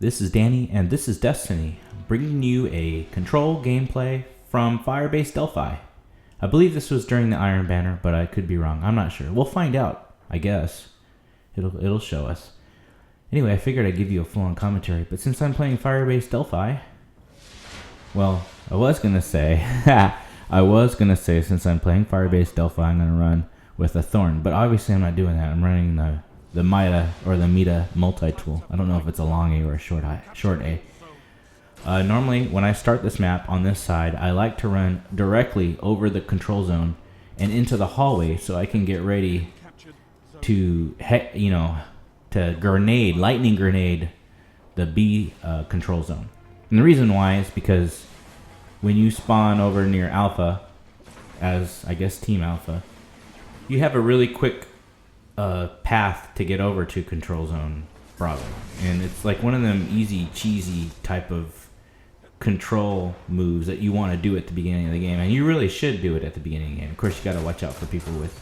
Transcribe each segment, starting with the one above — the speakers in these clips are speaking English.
This is Danny, and this is Destiny, bringing you a control gameplay from Firebase Delphi. I believe this was during the Iron Banner, but I could be wrong. I'm not sure. We'll find out, I guess. It'll show us. Anyway, I figured I'd give you a full-on commentary, but since I'm playing Firebase Delphi, well, I was gonna say since I'm playing Firebase Delphi, I'm gonna run with a Thorn, but obviously I'm not doing that. I'm running the Meta multi-tool. I don't know if it's a long A or a short A. Normally, when I start this map on this side, I like to run directly over the control zone and into the hallway so I can get ready to lightning grenade the B control zone. And the reason why is because when you spawn over near Alpha, as I guess Team Alpha, you have a really quick path to get over to control zone Bravo, and it's like one of them easy cheesy type of control moves that you want to do at the beginning of the game, and you really should do it at the beginning of the game. Of course, you got to watch out for people with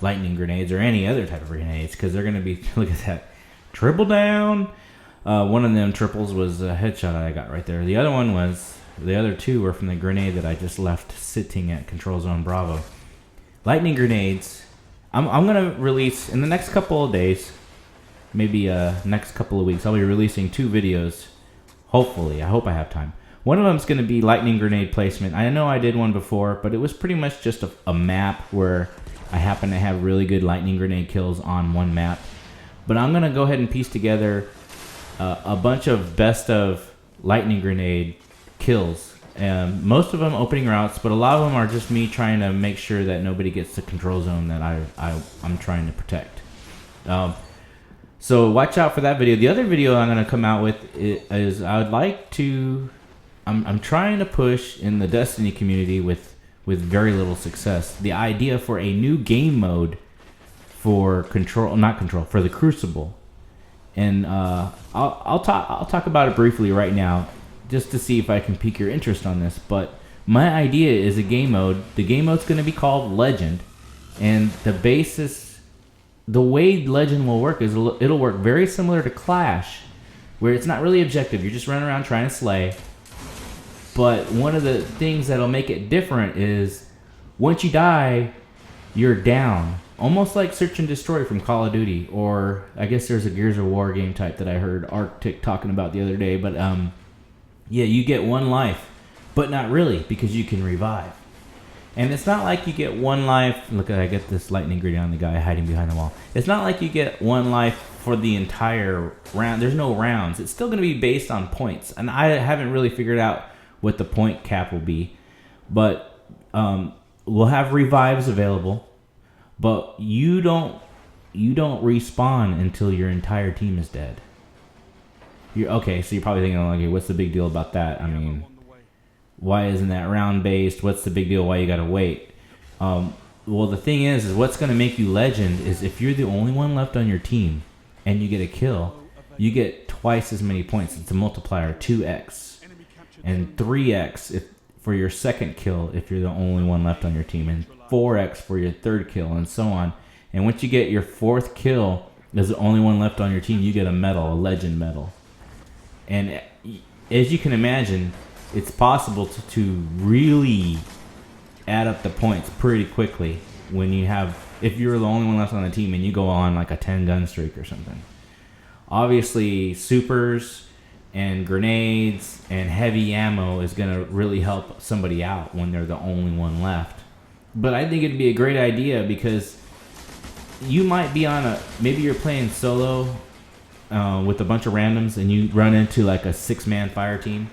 lightning grenades or any other type of grenades, because they're going to be, look at that, triple down. One of them triples was a headshot I got right there. The other two were from the grenade that I just left sitting at control zone Bravo. Lightning grenades, I'm going to release in the next couple of days, maybe next couple of weeks, I'll be releasing 2 videos. Hopefully, I hope I have time. One of them is going to be lightning grenade placement. I know I did one before, but it was pretty much just a map where I happen to have really good lightning grenade kills on one map. But I'm going to go ahead and piece together a bunch of best of lightning grenade kills. Most of them opening routes, but a lot of them are just me trying to make sure that nobody gets the control zone that I'm trying to protect. So watch out for that video. The other video I'm going to come out with is I'm trying to push in the Destiny community with very little success the idea for a new game mode for for the Crucible. And I'll talk about it briefly right now just to see if I can pique your interest on this. But my idea is a game mode. The game mode's going to be called Legend, and the way Legend will work is it'll work very similar to Clash, where it's not really objective. You're just running around trying to slay. But one of the things that'll make it different is once you die, you're down. Almost like Search and Destroy from Call of Duty, or I guess there's a Gears of War game type that I heard Arctic talking about the other day. But yeah, you get 1 life, but not really, because you can revive. And it's not like you get 1 life. Look, I get this lightning grenade on the guy hiding behind the wall. It's not like you get 1 life for the entire round. There's no rounds. It's still going to be based on points. And I haven't really figured out what the point cap will be. But we'll have revives available. But you don't respawn until your entire team is dead. Okay, so you're probably thinking, okay, what's the big deal about that? I mean, why isn't that round based? What's the big deal? Why you gotta wait? Well, the thing is what's gonna make you legend is if you're the only one left on your team and you get a kill, you get twice as many points. It's a multiplier, 2x, and 3x for your second kill if you're the only one left on your team, and 4x for your third kill, and so on. And once you get your 4th kill as the only one left on your team, you get a medal, a legend medal. And as you can imagine, it's possible to really add up the points pretty quickly if you're the only one left on the team and you go on like a 10-gun streak or something. Obviously, supers and grenades and heavy ammo is going to really help somebody out when they're the only one left. But I think it'd be a great idea because you might be maybe you're playing solo with a bunch of randoms and you run into like a 6-man fire team.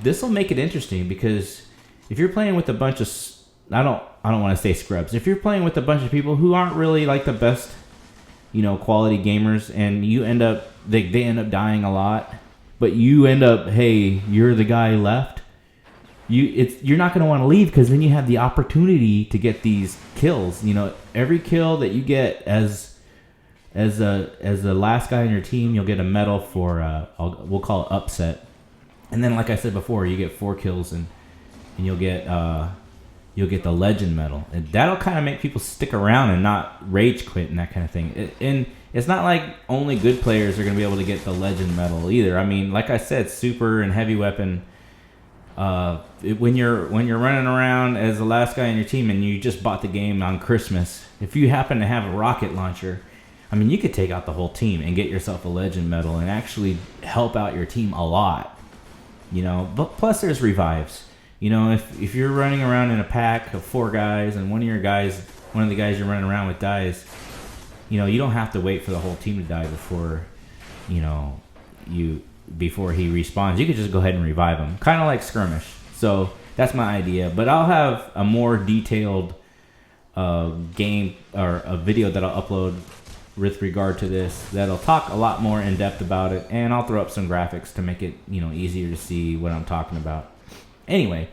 This will make it interesting because if you're playing with a bunch of, I don't want to say scrubs. If you're playing with a bunch of people who aren't really like the best, quality gamers, and you end up, they end up dying a lot, but you end up, hey, you're the guy left. You're not going to want to leave because then you have the opportunity to get these kills. Every kill that you get as the last guy on your team, you'll get a medal for we'll call it upset. And then, like I said before, you get 4 kills and you'll get the legend medal, and that'll kind of make people stick around and not rage quit and that kind of thing. And it's not like only good players are going to be able to get the legend medal either. I mean, like I said, super and heavy weapon. When you're running around as the last guy on your team and you just bought the game on Christmas, if you happen to have a rocket launcher, I mean, you could take out the whole team and get yourself a legend medal and actually help out your team a lot. You know, but plus there's revives. You know, if you're running around in a pack of 4 guys and one of the guys you're running around with dies, you know, you don't have to wait for the whole team to die before he respawns. You could just go ahead and revive him, kind of like skirmish. So that's my idea. But I'll have a more detailed game or a video that I'll upload with regard to this that'll talk a lot more in depth about it, and I'll throw up some graphics to make it, you know, easier to see what I'm talking about. Anyway,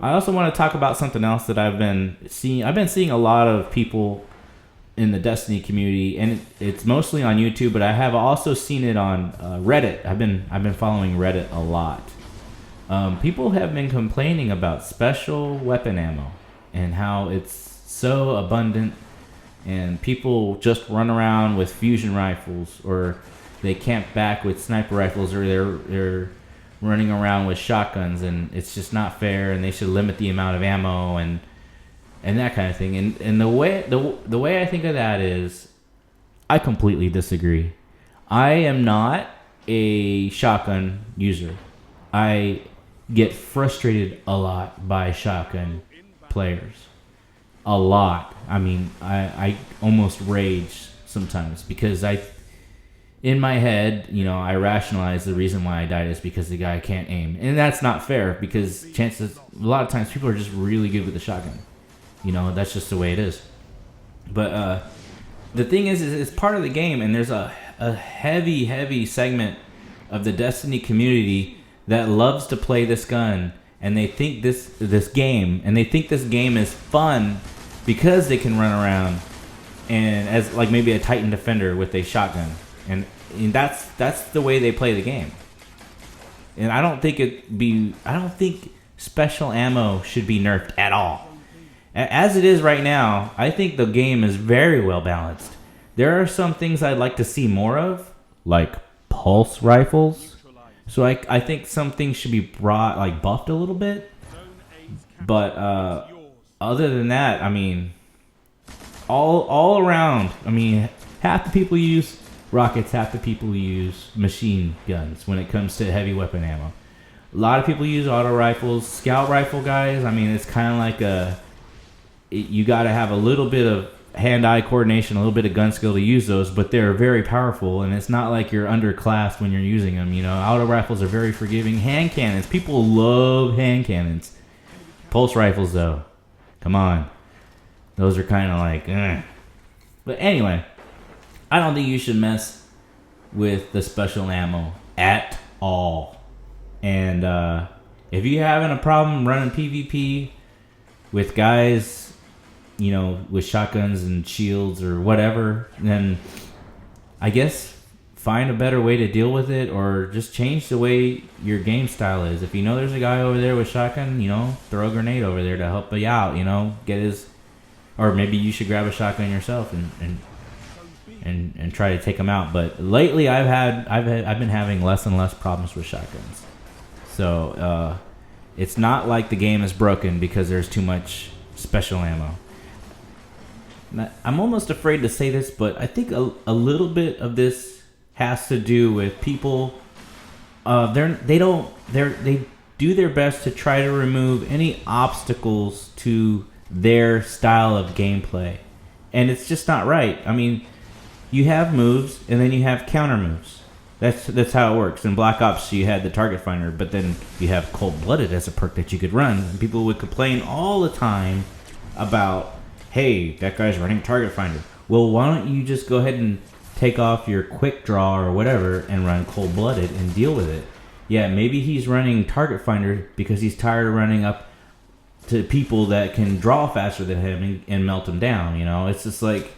I also want to talk about something else that I've been seeing. I've been seeing a lot of people in the Destiny community, and it's mostly on YouTube, but I have also seen it on Reddit. I've been following Reddit a lot. People have been complaining about special weapon ammo and how it's so abundant, and people just run around with fusion rifles, or they camp back with sniper rifles, or they're running around with shotguns, and it's just not fair, and they should limit the amount of ammo and that kind of thing. And the way I think of that is, I completely disagree. I am not a shotgun user. I get frustrated a lot by shotgun players. A lot. I mean, I almost rage sometimes because in my head, you know, I rationalize the reason why I died is because the guy can't aim. And that's not fair, because a lot of times people are just really good with the shotgun. You know, that's just the way it is. But the thing is it's part of the game, and there's a heavy segment of the Destiny community that loves to play this gun, and they think this game is fun because they can run around and as like maybe a Titan defender with a shotgun. And that's the way they play the game. And I don't think special ammo should be nerfed at all. As it is right now, I think the game is very well balanced. There are some things I'd like to see more of, like pulse rifles. So I think some things should be buffed a little bit. But other than that, I mean, all around, I mean, half the people use rockets, half the people use machine guns when it comes to heavy weapon ammo. A lot of people use auto rifles. Scout rifle guys, I mean, it's kind of like you got to have a little bit of hand-eye coordination, a little bit of gun skill to use those, but they're very powerful, and it's not like you're underclassed when you're using them. You know, auto rifles are very forgiving. Hand cannons, people love hand cannons. Pulse rifles, though, come on, those are kind of like, But anyway, I don't think you should mess with the special ammo at all. And if you're having a problem running PvP with guys, you know, with shotguns and shields or whatever, then I guess find a better way to deal with it, or just change the way your game style is. If you know there's a guy over there with shotgun, you know, throw a grenade over there to help you out, you know, or maybe you should grab a shotgun yourself and try to take them out. But lately I've been having less and less problems with shotguns. So it's not like the game is broken because there's too much special ammo. I'm almost afraid to say this, but I think a little bit of this has to do with people. They do their best to try to remove any obstacles to their style of gameplay, and it's just not right. I mean, you have moves, and then you have counter moves. That's how it works. In Black Ops, you had the target finder, but then you have cold-blooded as a perk that you could run. And people would complain all the time about, hey, that guy's running target finder. Well, why don't you just go ahead and take off your quick draw or whatever and run cold-blooded and deal with it? Yeah, maybe he's running target finder because he's tired of running up to people that can draw faster than him and melt him down. You know, it's just like,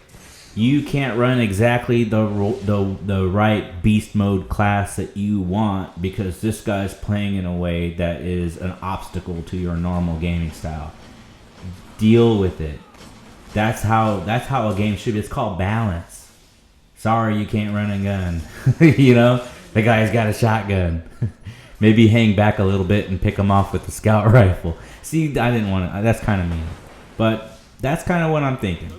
you can't run exactly the right beast mode class that you want because this guy's playing in a way that is an obstacle to your normal gaming style. Deal with it. That's how a game should be. It's called balance. Sorry, you can't run a gun. You know, the guy's got a shotgun. Maybe hang back a little bit and pick him off with the scout rifle. See, I didn't want to. That's kind of mean, but that's kind of what I'm thinking.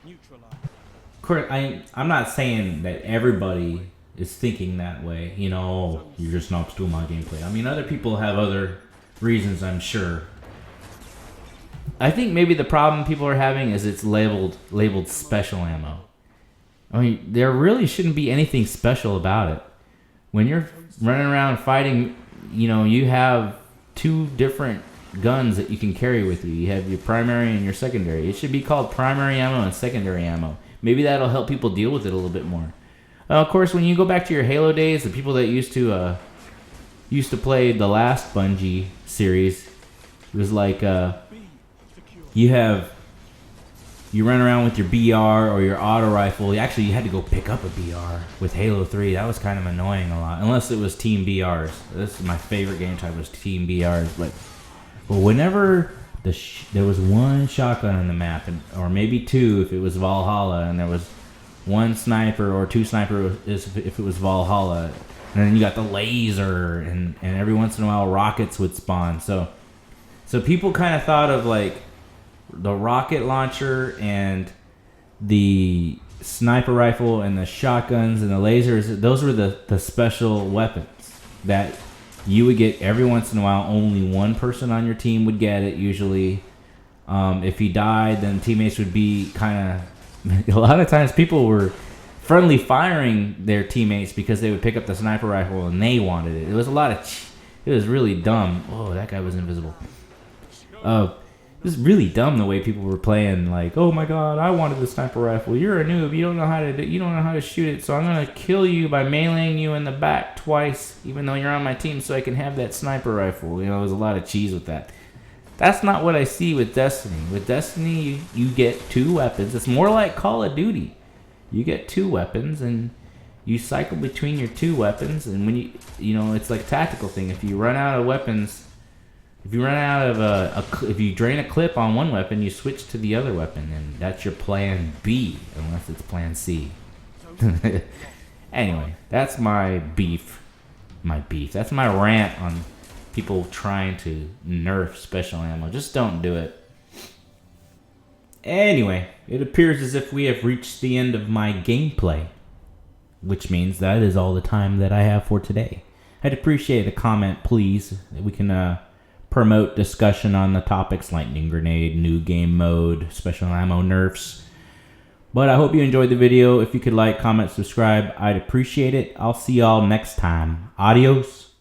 Of course, I'm not saying that everybody is thinking that way. You know, oh, you're just not stealing my gameplay. I mean, other people have other reasons, I'm sure. I think maybe the problem people are having is it's labeled special ammo. I mean, there really shouldn't be anything special about it. When you're running around fighting, you know, you have two different guns that you can carry with you. You have your primary and your secondary. It should be called primary ammo and secondary ammo. Maybe that'll help people deal with it a little bit more. Of course, when you go back to your Halo days, the people that used to play the last Bungie series, it was like you run around with your BR or your auto rifle. Actually, you had to go pick up a BR with Halo 3. That was kind of annoying a lot, unless it was Team BRs. This is my favorite game type, was Team BRs. But whenever there was one shotgun in the map, or maybe two if it was Valhalla, and there was one sniper or two sniper if it was Valhalla, and then you got the laser, and every once in a while rockets would spawn. So people kind of thought of like the rocket launcher and the sniper rifle and the shotguns and the lasers. Those were the special weapons that you would get every once in a while. Only one person on your team would get it usually. If he died, then teammates would be kind of... A lot of times people were friendly firing their teammates because they would pick up the sniper rifle and they wanted it. It was a lot of... It was really dumb. Oh, that guy was invisible. It was really dumb the way people were playing. Like, oh my god, I wanted the sniper rifle. You're a noob. You don't know how to shoot it. So I'm gonna kill you by meleeing you in the back twice, even though you're on my team, so I can have that sniper rifle. You know, there's a lot of cheese with that. That's not what I see with Destiny. With Destiny, you get two weapons. It's more like Call of Duty. You get two weapons and you cycle between your two weapons. And when you know, it's like a tactical thing. If you run out of weapons. If you run out of if you drain a clip on one weapon, you switch to the other weapon, and that's your plan B, unless it's plan C. Anyway, that's my beef. That's my rant on people trying to nerf special ammo. Just don't do it. Anyway, it appears as if we have reached the end of my gameplay, which means that is all the time that I have for today. I'd appreciate a comment, please. We can promote discussion on the topics lightning grenade, new game mode, special ammo nerfs. But I hope you enjoyed the video. If you could like, comment, subscribe, I'd appreciate it. I'll see y'all next time. Adios.